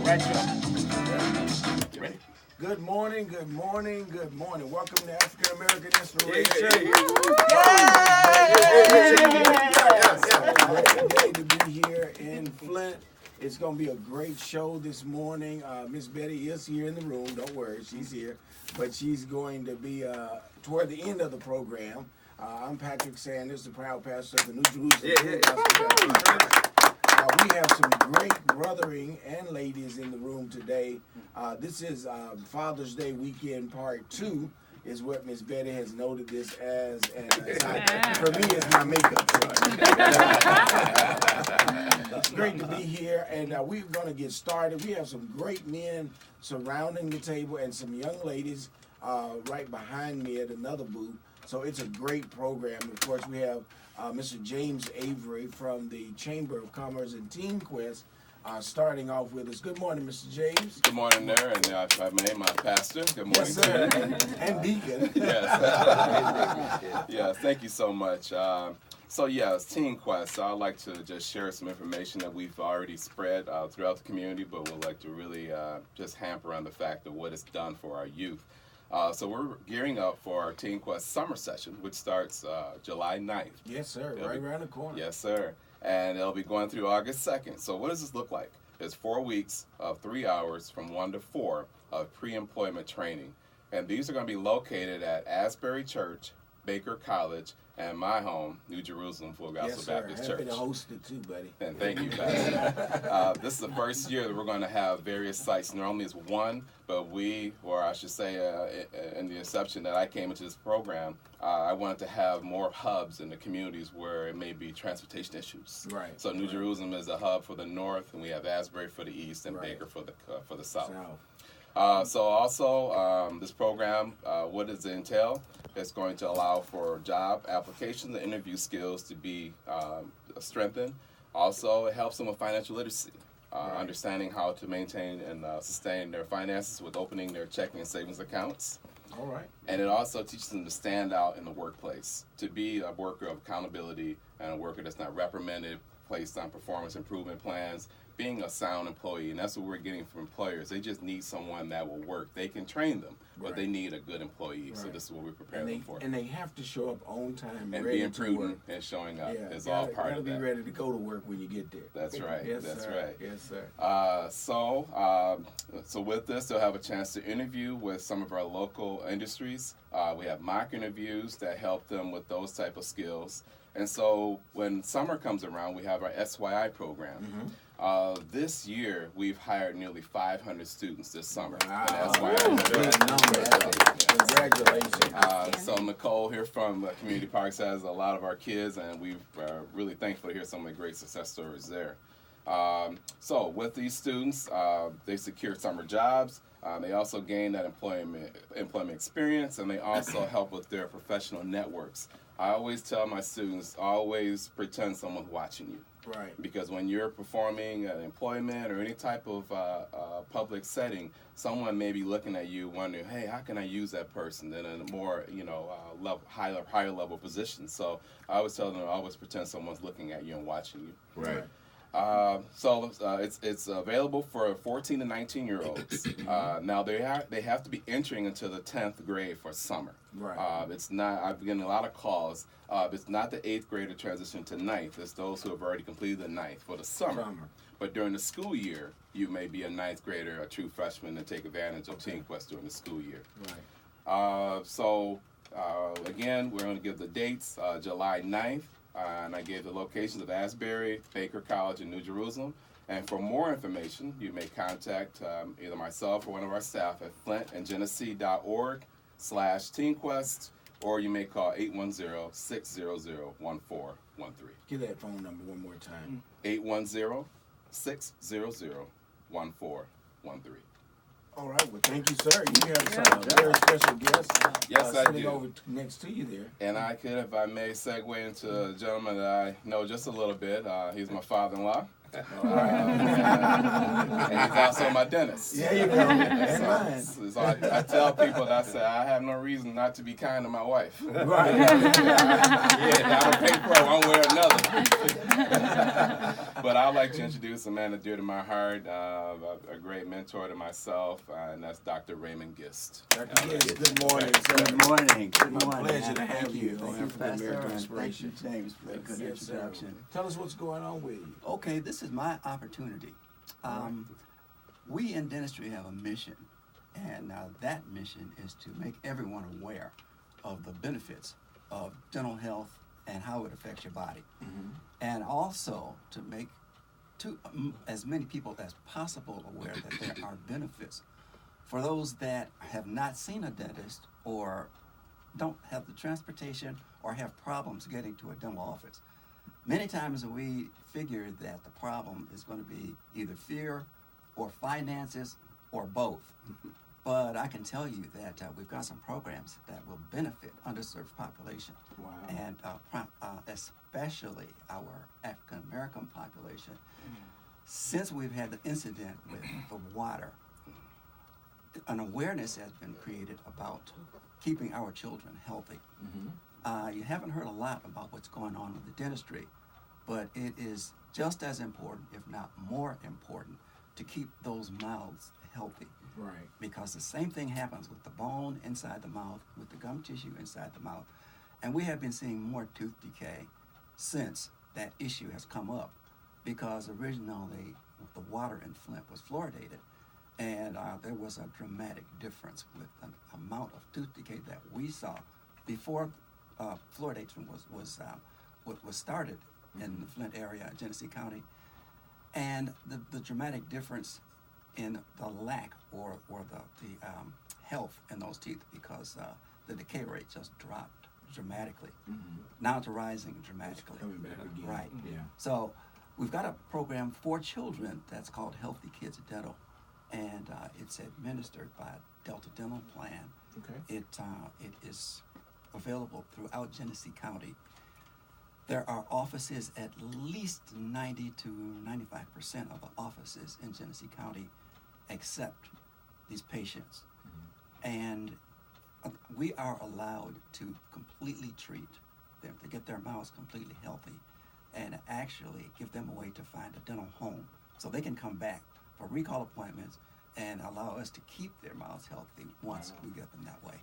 Right, Joe? You ready? Good morning, good morning, good morning. Welcome to African American Inspiration. Great to be here in Flint. It's going to be a great show this morning. Miss Betty is here in the room. Don't worry, she's here. But she's going to be toward the end of the program. I'm Patrick Sanders, the proud pastor of the New Jerusalem. We have some great brothering and ladies in the room today. This is Father's Day weekend part 2 is what Miss Betty has noted this as. And for me, it's my makeup. It's great to be here, and we're going to get started. We have some great men surrounding the table and some young ladies right behind me at another booth. So it's a great program. Of course, we have Mr. James Avery from the Chamber of Commerce and Teen Quest starting off with us. Good morning, Mr. James. Good morning there, and if I may, my pastor. Good morning, yes, sir. And deacon. Yes. Yes, thank you so much. It's Teen Quest. So I'd like to just share some information that we've already spread throughout the community, but we'd like to really just hamper on the fact of what it's done for our youth. So we're gearing up for our Teen Quest summer session, which starts July 9th. Yes, sir. Right around the corner. Yes, sir. And it'll be going through August 2nd. So what does this look like? It's 4 weeks of 3 hours from 1 to 4 of pre-employment training. And these are going to be located at Asbury Church, Baker College, and my home, New Jerusalem Full Gospel Baptist Church. Happy to host it too, buddy. And thank you, Pastor. This is the first year that we're going to have various sites. Normally it's one, but in the inception that I came into this program, I wanted to have more hubs in the communities where it may be transportation issues. Right. So New Jerusalem is a hub for the north, and we have Asbury for the east, and Baker for the south. This program, what does it entail? It's going to allow for job applications and interview skills to be strengthened. Also, it helps them with financial literacy, understanding how to maintain and sustain their finances with opening their checking and savings accounts. All right. And it also teaches them to stand out in the workplace, to be a worker of accountability and a worker that's not reprimanded, placed on performance improvement plans, being a sound employee. And that's what we're getting from employers. They just need someone that will work. They can train them, but they need a good employee. Right. So this is what we're preparing them for. And they have to show up on time, and ready being to prudent work. And showing up is all part of that. Be ready to go to work when you get there. That's right. Yes, That's sir. right. Yes, sir. So with this, they'll have a chance to interview with some of our local industries. We have mock interviews that help them with those type of skills. And so when summer comes around, we have our SYI program. Mm-hmm. This year, we've hired nearly 500 students this summer. Wow. Congratulations. So Nicole here from Community Parks has a lot of our kids, and we're really thankful to hear some of the great success stories there. So with these students, they secure summer jobs. They also gain that employment experience, and they also help with their professional networks. I always tell my students, always pretend someone's watching you. Right. Because when you're performing an employment or any type of public setting, someone may be looking at you wondering, hey, how can I use that person in a more, higher level position? So I always tell them, always pretend someone's looking at you and watching you. Right. It's available for 14 to 19-year-olds. Now they have to be entering into the 10th grade for summer. Right. It's not. I've been getting a lot of calls. It's not the 8th grader transition to 9th. It's those who have already completed the 9th for the summer. But during the school year, you may be a 9th grader, a true freshman, and take advantage of Teen Quest during the school year. Right. Again, we're going to give the dates, July 9th. And I gave the locations of Asbury, Baker College, and New Jerusalem. And for more information, you may contact either myself or one of our staff at flintandgenesee.org/TeenQuest, or you may call 810-600-1413. Give that phone number one more time. 810-600-1413. All right. Well, thank you, sir. You have some very special guests yes, I sitting do. over next to you there. And I could, if I may, segue into a gentleman that I know just a little bit. He's my father-in-law. And he's also my dentist. There you go. And mine. So I tell people that I have no reason not to be kind to my wife. Right. Yeah, I don't pay for it one way or another. But I'd like to introduce a man that's dear to my heart, a great mentor to myself, and that's Dr. Raymond Gist. Dr. Gist, good morning, sir. Good morning. It's Good my morning. pleasure to have you Thank on you, African American Pastor, and Inspiration. thank you, James, for that good Yes, sir. introduction. Tell us what's going on with you. Okay, this is my opportunity. We in dentistry have a mission, and that mission is to make everyone aware of the benefits of dental health and how it affects your body, and also to make as many people as possible aware that there are benefits for those that have not seen a dentist or don't have the transportation or have problems getting to a dental office. Many times we figure that the problem is going to be either fear or finances or both. But I can tell you that we've got some programs that will benefit underserved population. Wow. And especially our African American population. Since we've had the incident with the water, an awareness has been created about keeping our children healthy. You haven't heard a lot about what's going on with the dentistry, but it is just as important, if not more important, to keep those mouths healthy. Right. Because the same thing happens with the bone inside the mouth, with the gum tissue inside the mouth. And we have been seeing more tooth decay since that issue has come up, because originally the water in Flint was fluoridated, and there was a dramatic difference with the amount of tooth decay that we saw before fluoridation was started in the Flint area, Genesee County, and the dramatic difference in the lack or the health in those teeth, because the decay rate just dropped dramatically. Now it's rising dramatically. Coming back again. Right. Yeah. So we've got a program for children that's called Healthy Kids Dental, and it's administered by Delta Dental Plan. Okay. It is available throughout Genesee County. There are offices, at least 90 to 95% of the offices in Genesee County accept these patients. And we are allowed to completely treat them, to get their mouths completely healthy, and actually give them a way to find a dental home so they can come back for recall appointments and allow us to keep their mouths healthy once we get them that way.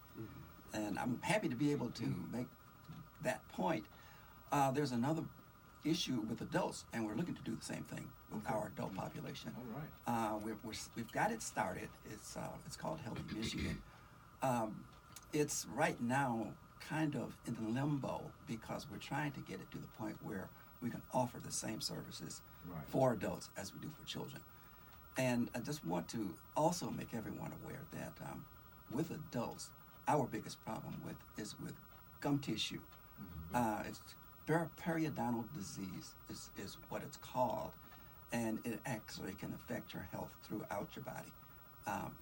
And I'm happy to be able to make that point. There's another issue with adults, and we're looking to do the same thing with our adult population. All right. We've got it started. It's called Healthy Michigan. It's right now kind of in limbo because we're trying to get it to the point where we can offer the same services for adults as we do for children. And I just want to also make everyone aware that with adults, our biggest problem is with gum tissue. It's periodontal disease is what it's called, and it actually can affect your health throughout your body.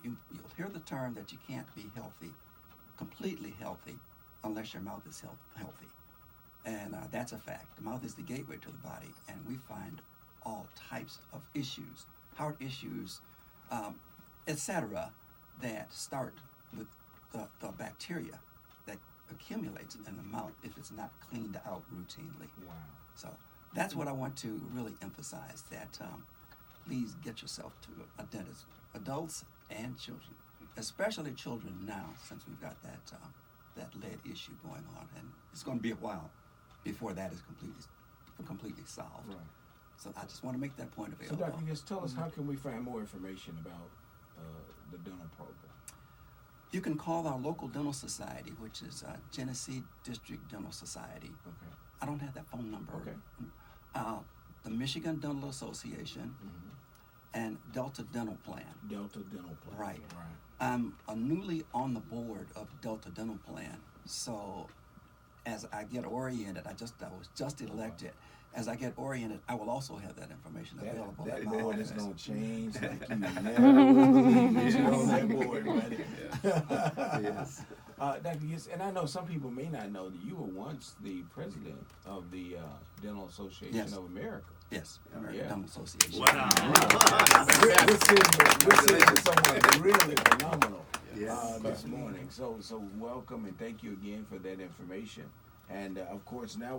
You'll hear the term that you can't be healthy, completely healthy, unless your mouth is healthy. And that's a fact. The mouth is the gateway to the body, and we find all types of issues, heart issues, etc., that start with the bacteria that accumulates in the mouth if it's not cleaned out routinely. Wow. So that's what I want to really emphasize, that please get yourself to a dentist, adults and children, especially children now, since we've got that lead issue going on, and it's going to be a while before that is completely solved. Right. So I just want to make that point So, available. Dr. Gist, tell us, how can we find more information about the dental program? You can call our local dental society, which is Genesee District Dental Society. Okay. I don't have that phone number. Okay. The Michigan Dental Association and Delta Dental Plan. Delta Dental Plan. Right. Right. I'm newly on the board of Delta Dental Plan, so as I get oriented, I was just elected, as I get oriented, I will also have that information available at That my board is office. going to change like you never will believe that you're on that board, buddy. Yes. Dr. Gist, and I know some people may not know that you were once the president of the Dental Association Yes. of America. Yes, American Yeah. Dental Association. Wow. We're sitting with someone really phenomenal Yes. this morning. So welcome and thank you again for that information. And of course now